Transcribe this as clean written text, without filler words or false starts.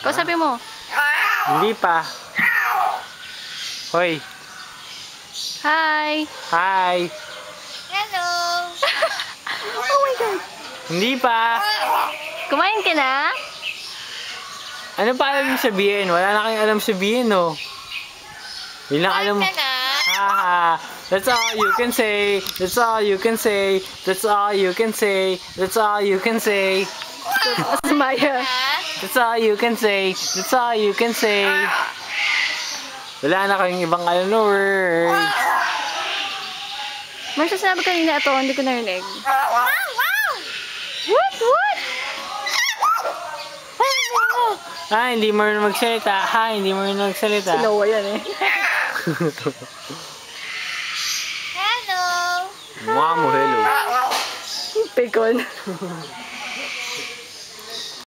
Kausapin mo. Hindi pa. Hoy. Hi. Hi. Hello. Oh my God. Hindi pa. Kumain ka na? Ano pa alam yung sabihin? Wala na kayong alam sabihin, no? Yun lang alam. Kumain ka na? Haha. That's all you can say. That's all you can say. That's all you can say. That's all you can say. Maya. That's all you can say. That's all you can say. Wala na kayong ibang alam na words. Marsha, sinabi kanina ito, hindi ko narinig. Wow! What? What? Ah, hindi mo rin magsalita. Ha, hindi mo rin magsalita. Si Noah yan eh. Hello. Mukha mo, hello. Pikon.